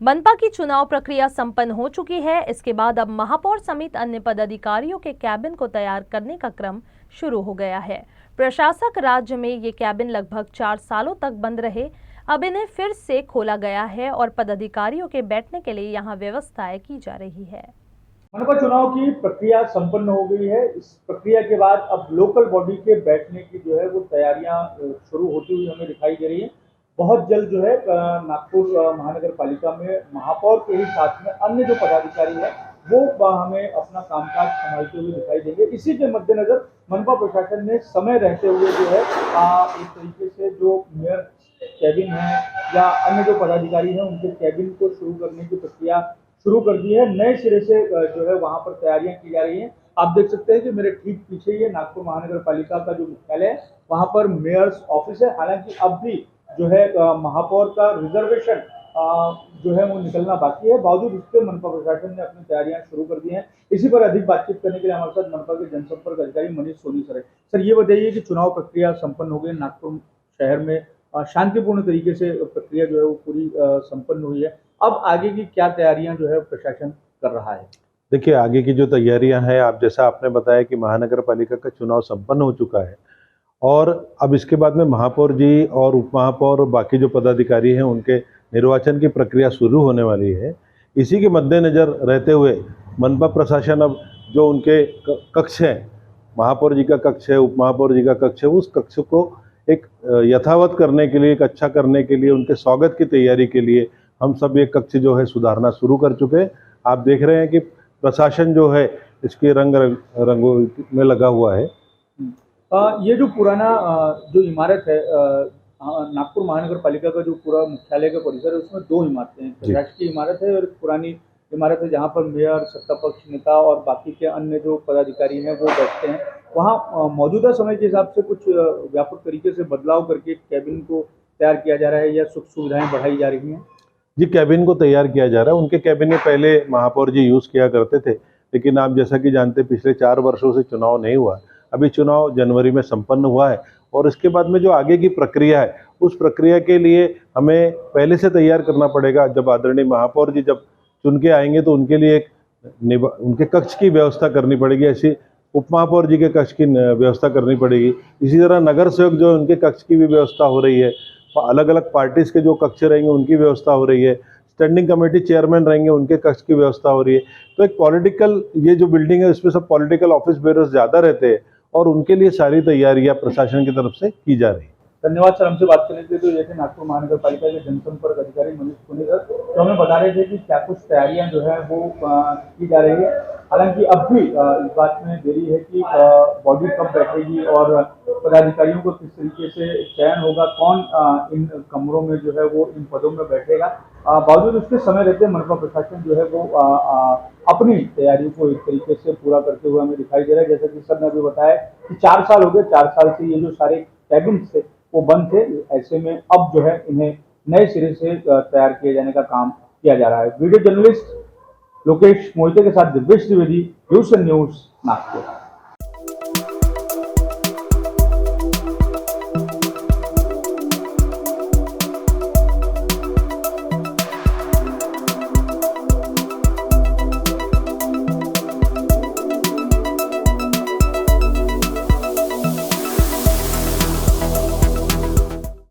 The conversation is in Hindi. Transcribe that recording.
मनपा की चुनाव प्रक्रिया संपन्न हो चुकी है। इसके बाद अब महापौर समेत अन्य पदाधिकारियों के कैबिन को तैयार करने का क्रम शुरू हो गया है। प्रशासक राज्य में ये कैबिन लगभग 4 सालों तक बंद रहे। अब इन्हें फिर से खोला गया है और पदाधिकारियों के बैठने के लिए यहाँ व्यवस्थाएं की जा रही है। मनपा चुनाव की प्रक्रिया संपन्न हो गई है। इस प्रक्रिया के बाद अब लोकल बॉडी के बैठने की जो है वो तैयारियां शुरू होती हुई हमें दिखाई दे रही है। बहुत जल्द जो है नागपुर महानगर पालिका में महापौर के ही साथ में अन्य जो पदाधिकारी है वो हमें अपना कामकाज संभालते हुए दिखाई देंगे। इसी के मद्देनजर मनपा प्रशासन ने समय रहते हुए जो है एक तरीके से जो मेयर कैबिन है या अन्य जो पदाधिकारी हैं उनके कैबिन को शुरू करने की प्रक्रिया शुरू कर दी है। नए सिरे से जो है वहां पर तैयारियां की जा रही हैं। आप देख सकते हैं कि मेरे ठीक पीछे ये नागपुर महानगर पालिका का जो मुख्यालय है वहां पर मेयर्स ऑफिस है। हालांकि अब भी जो है महापौर का रिजर्वेशन जो है वो निकलना बाकी है। बावजूद इसके मनपा प्रशासन ने अपनी तैयारियां शुरू कर दी हैं। इसी पर अधिक बातचीत करने के लिए हमारे साथ मनपा के जनसंपर्क अधिकारी मनीष सोनी सर है। सर, ये बताइए कि चुनाव प्रक्रिया संपन्न हो गई नागपुर शहर में, शांतिपूर्ण तरीके से प्रक्रिया जो है वो पूरी संपन्न हुई है। अब आगे की क्या तैयारियां जो है प्रशासन कर रहा है? देखिए, आगे की जो तैयारियां हैं, आप जैसा आपने बताया कि महानगर पालिका का चुनाव संपन्न हो चुका है और अब इसके बाद में महापौर जी और उप महापौर और बाकी जो पदाधिकारी हैं उनके निर्वाचन की प्रक्रिया शुरू होने वाली है। इसी के मद्देनज़र रहते हुए मनपा प्रशासन अब जो उनके कक्ष हैं, महापौर जी का कक्ष है, उप महापौर जी का कक्ष है, उस कक्ष को एक यथावत करने के लिए, एक अच्छा करने के लिए, उनके स्वागत की तैयारी के लिए हम सब ये कक्ष जो है सुधारना शुरू कर चुके हैं। आप देख रहे हैं कि प्रशासन जो है इसके रंगों में लगा हुआ है। ये जो पुराना जो इमारत है नागपुर महानगर पालिका का जो पूरा मुख्यालय का परिसर है उसमें 2 इमारतें हैं। राष्ट्रीय इमारत है और पुरानी इमारत है जहाँ पर मेयर, सत्ता पक्ष नेता और बाकी के अन्य जो पदाधिकारी हैं वो बैठते हैं। वहाँ मौजूदा समय के हिसाब से कुछ व्यापक तरीके से बदलाव करके कैबिन को तैयार किया जा रहा है या सुख सुविधाएं बढ़ाई जा रही हैं? जी, कैबिन को तैयार किया जा रहा है। उनके कैबिन में पहले महापौर जी यूज़ किया करते थे, लेकिन आप जैसा कि जानते पिछले 4 वर्षों से चुनाव नहीं हुआ। अभी चुनाव जनवरी में संपन्न हुआ है और इसके बाद में जो आगे की प्रक्रिया है उस प्रक्रिया के लिए हमें पहले से तैयार करना पड़ेगा। जब आदरणीय महापौर जी जब चुन के आएंगे तो उनके लिए उनके कक्ष की व्यवस्था करनी पड़ेगी, ऐसी उप महापौर जी के कक्ष की व्यवस्था करनी पड़ेगी। इसी तरह नगर सेवक जो है उनके कक्ष की भी व्यवस्था हो रही है। अलग अलग पार्टीज़ के जो कक्ष रहेंगे उनकी व्यवस्था हो रही है। स्टैंडिंग कमेटी चेयरमैन रहेंगे उनके कक्ष की व्यवस्था हो रही है। तो एक पॉलिटिकल ये जो बिल्डिंग है इसमें सब पॉलिटिकल ऑफिस बेयरर्स ज़्यादा रहते हैं और उनके लिए सारी तैयारियां प्रशासन की तरफ से की जा रही है। धन्यवाद सर, हमसे बात करने के लिए। तो ये थे नागपुर महानगर पालिका के जनसंपर्क अधिकारी मनीष सोनी सर, तो हमें बता रहे थे कि क्या कुछ तैयारियां जो है वो की जा रही है। हालांकि अब भी इस बात में देरी है कि बॉडी कब बैठेगी और पदाधिकारियों को किस तरीके से चयन होगा, कौन इन कमरों में जो है वो इन पदों में बैठेगा। बावजूद उसके समय रहते मनपा प्रशासन जो है वो अपनी तैयारियों को एक तरीके से पूरा करते हुए हमें दिखाई दे रहा है। जैसा कि सर ने अभी बताया कि 4 साल हो गए, 4 साल से ये जो सारे कैबिन थे वो बंद थे। ऐसे में अब जो है इन्हें नए सिरे से तैयार किए जाने का काम किया जा रहा है। वीडियो जर्नलिस्ट लोकेश मोहिते के साथ दिव्येश द्विवेदी, न्यूज़ नागपुर।